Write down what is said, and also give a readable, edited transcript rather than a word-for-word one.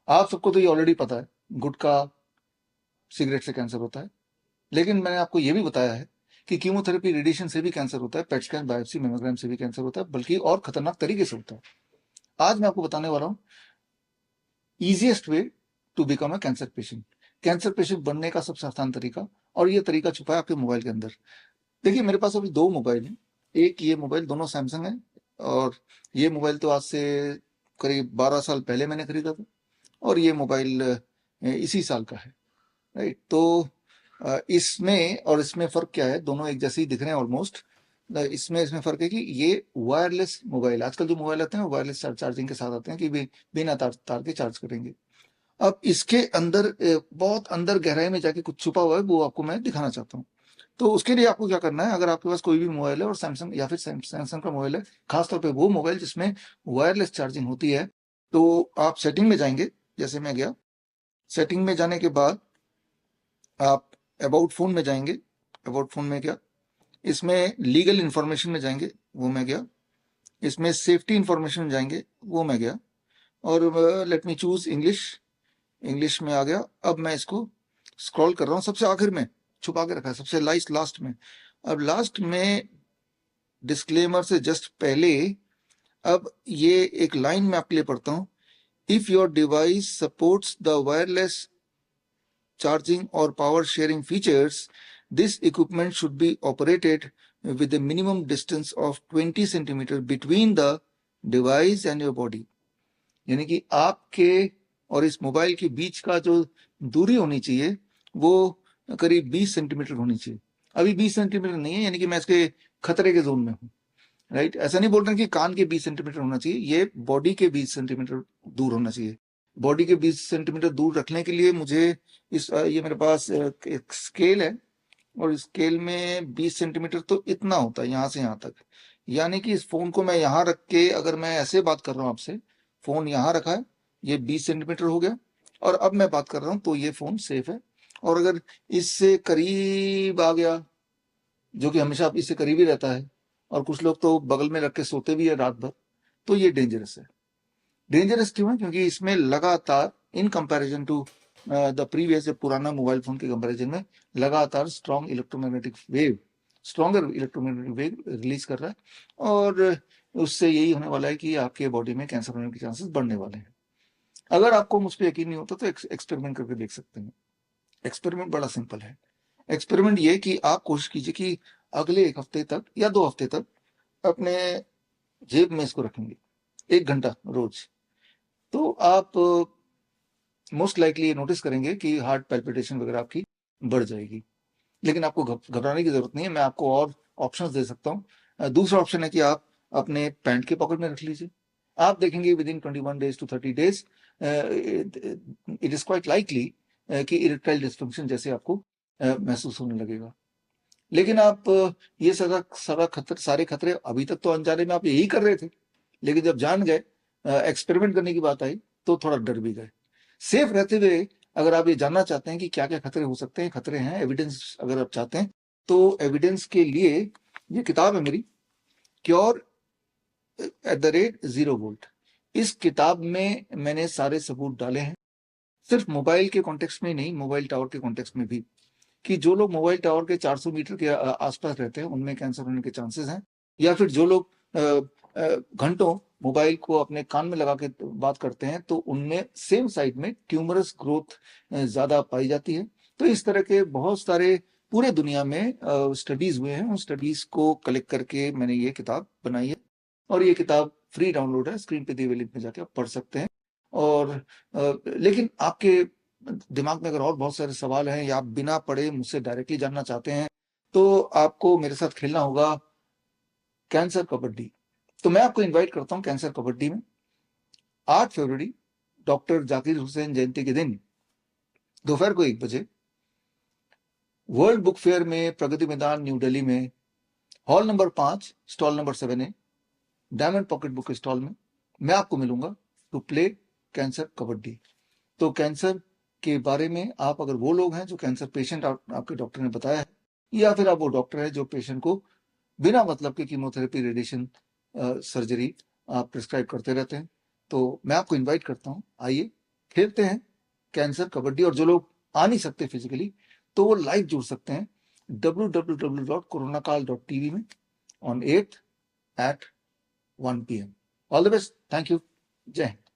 आप सबको तो ये ऑलरेडी पता है, गुटखा सिगरेट से कैंसर होता है। लेकिन मैंने आपको ये भी बताया है कि कीमोथेरेपी रेडिएशन से भी कैंसर होता है, पेट स्कैन, बायोप्सी, मेमोग्राम से भी कैंसर होता है, बल्कि और खतरनाक तरीके से होता है। आज मैं आपको बताने वाला हूँ easiest way to become a cancer patient. Cancer patient बनने का सबसे आसान तरीका, और ये तरीका छुपा है आपके मोबाइल के अंदर। देखिए, मेरे पास अभी दो मोबाइल हैं। एक ये मोबाइल, दोनों सैमसंग है, और ये मोबाइल तो आज से करीब 12 साल पहले मैंने खरीदा था, और ये मोबाइल इसी साल का है। राइट, तो इसमें और इसमें फर्क क्या है? दोनों एक जैसे ही दिख रहे हैं ऑलमोस्ट। इसमें फर्क है कि ये वायरलेस मोबाइल, आजकल जो मोबाइल आते हैं वो वायरलेस चार्जिंग के साथ आते हैं कि बिना तार के चार्ज करेंगे। अब इसके अंदर बहुत अंदर गहराई में जाके कुछ छुपा हुआ है, वो आपको मैं दिखाना चाहता हूँ। तो उसके लिए आपको क्या करना है, अगर आपके पास कोई भी मोबाइल है और सैमसंग या फिर सैमसंग का मोबाइल है, खासतौर पे वो मोबाइल जिसमें वायरलेस चार्जिंग होती है, तो आप सेटिंग में जाएंगे। जैसे मैं गया, सेटिंग में जाने के बाद आप अबाउट फोन में जाएंगे। अबाउट फोन में गया, इसमें लीगल इंफॉर्मेशन में जाएंगे, वो मैं गया। इसमें सेफ्टी इंफॉर्मेशन में जाएंगे, वो मैं गया। और let me choose English. English में आ गया। अब मैं इसको स्क्रॉल कर रहा हूँ, सबसे आखिर में छुपा के रखा है, सबसे लास्ट में। अब लास्ट में डिस्क्लेमर से जस्ट पहले, अब ये एक लाइन में आपके लिए पढ़ता हूँ। If your device supports the wireless charging or power sharing features, this equipment should be operated with a minimum distance of 20 centimeter between the device and your body। यानी कि आपके और इस मोबाइल के बीच का जो दूरी होनी चाहिए वो करीब 20 सेंटीमीटर होनी चाहिए। अभी 20 सेंटीमीटर नहीं है, यानी कि मैं इसके खतरे के जोन में हूँ। राइट, ऐसा नहीं बोल रहे कि कान के 20 सेंटीमीटर होना चाहिए, ये बॉडी के 20 सेंटीमीटर दूर होना चाहिए। बॉडी के 20 सेंटीमीटर दूर रखने के लिए मुझे ये मेरे पास एक स्केल है, और स्केल में 20 सेंटीमीटर तो इतना होता है, यहाँ से यहाँ तक। यानी कि इस फोन को मैं यहाँ रख के अगर मैं ऐसे बात कर रहा हूँ आपसे, फोन यहाँ रखा है, ये 20 सेंटीमीटर हो गया, और अब मैं बात कर रहा हूँ तो ये फोन सेफ है। और अगर इससे करीब आ गया, जो कि हमेशा इससे करीब ही रहता है, और कुछ लोग तो बगल में रख के सोते भी है रात भर, तो ये डेंजरस है। डेंजरस क्यों है? क्योंकि इसमें लगातार in comparison to the previous, पुराना मोबाइल फोन के कंपैरिजन में लगातार स्ट्रॉन्गर इलेक्ट्रोमैग्नेटिक वेव रिलीज कर रहा है, और उससे यही होने वाला है कि आपके बॉडी में कैंसर होने के चांसेस बढ़ने वाले हैं। अगर आपको मुझ पर यकीन नहीं होता तो एक्सपेरिमेंट करके देख सकते हैं। एक्सपेरिमेंट बड़ा सिंपल है। एक्सपेरिमेंट ये कि आप कोशिश कीजिए कि अगले 1 हफ्ते तक या 2 हफ्ते तक अपने जेब में इसको रखेंगे, 1 घंटा रोज। तो आप मोस्ट लाइकली नोटिस करेंगे कि हार्ट पैल्पिटेशन वगैरह आपकी बढ़ जाएगी। लेकिन आपको घबराने की जरूरत नहीं है, मैं आपको और ऑप्शंस दे सकता हूँ। दूसरा ऑप्शन है कि आप अपने पैंट के पॉकेट में रख लीजिए। आप देखेंगे with in 21 days to 30 days it is quite likely कि इरेक्टाइल डिस्फंक्शन जैसे आपको महसूस होने लगेगा। लेकिन आप ये सारे खतरे अभी तक तो अनजाने में आप यही कर रहे थे, लेकिन जब जान गए, एक्सपेरिमेंट करने की बात आई, तो थोड़ा डर भी गए। सेफ रहते हुए अगर आप ये जानना चाहते हैं कि क्या क्या खतरे हो सकते हैं, खतरे हैं, एविडेंस अगर आप चाहते हैं, तो एविडेंस के लिए ये किताब है मेरी, क्योर @0 volt। इस किताब में मैंने सारे सबूत डाले हैं, सिर्फ मोबाइल के कॉन्टेक्स्ट में नहीं, मोबाइल टावर के कॉन्टेक्स्ट में भी, कि जो लोग मोबाइल टावर के 400 मीटर के आसपास रहते हैं उनमें कैंसर होने के चांसेस हैं, या फिर जो लोग घंटों मोबाइल को अपने कान में लगा के बात करते हैं तो उनमें सेम साइड में ट्यूमरस ग्रोथ ज्यादा पाई जाती है। तो इस तरह के बहुत सारे पूरे दुनिया में स्टडीज हुए हैं, उन स्टडीज को कलेक्ट करके मैंने ये किताब बनाई है, और ये किताब फ्री डाउनलोड है, स्क्रीन पे दिए हुए लिंक में जाके आप पढ़ सकते हैं। और लेकिन आपके दिमाग में अगर और बहुत सारे सवाल हैं, या आप बिना पढ़े मुझसे डायरेक्टली जानना चाहते हैं, तो आपको मेरे साथ खेलना होगा कैंसर कबड्डी। तो मैं आपको इनवाइट करता हूं कैंसर कबड्डी में 8 फरवरी, डॉक्टर जाकिर हुसैन जयंती के दिन, दोपहर को 1 बजे, वर्ल्ड बुक फेयर में, प्रगति मैदान, न्यू दिल्ली में, hall number 5, stall number 7A, diamond pocket book stall में मैं आपको मिलूंगा टू प्ले कैंसर कबड्डी। तो कैंसर के बारे में आप, अगर वो लोग हैं जो कैंसर पेशेंट आपके डॉक्टर ने बताया है, या फिर आप वो डॉक्टर है जो पेशेंट को बिना मतलब के कीमोथेरेपी, रेडिएशन, सर्जरी आप प्रिस्क्राइब करते रहते हैं, तो मैं आपको इनवाइट करता हूं, आइए खेलते हैं कैंसर कबड्डी, और जो लोग आ नहीं सकते फिजिकली तो वो लाइव जुड़ सकते हैं www.coronakal.tv में on 8th at 1 PM. All the best. Thank you. जय हिंद.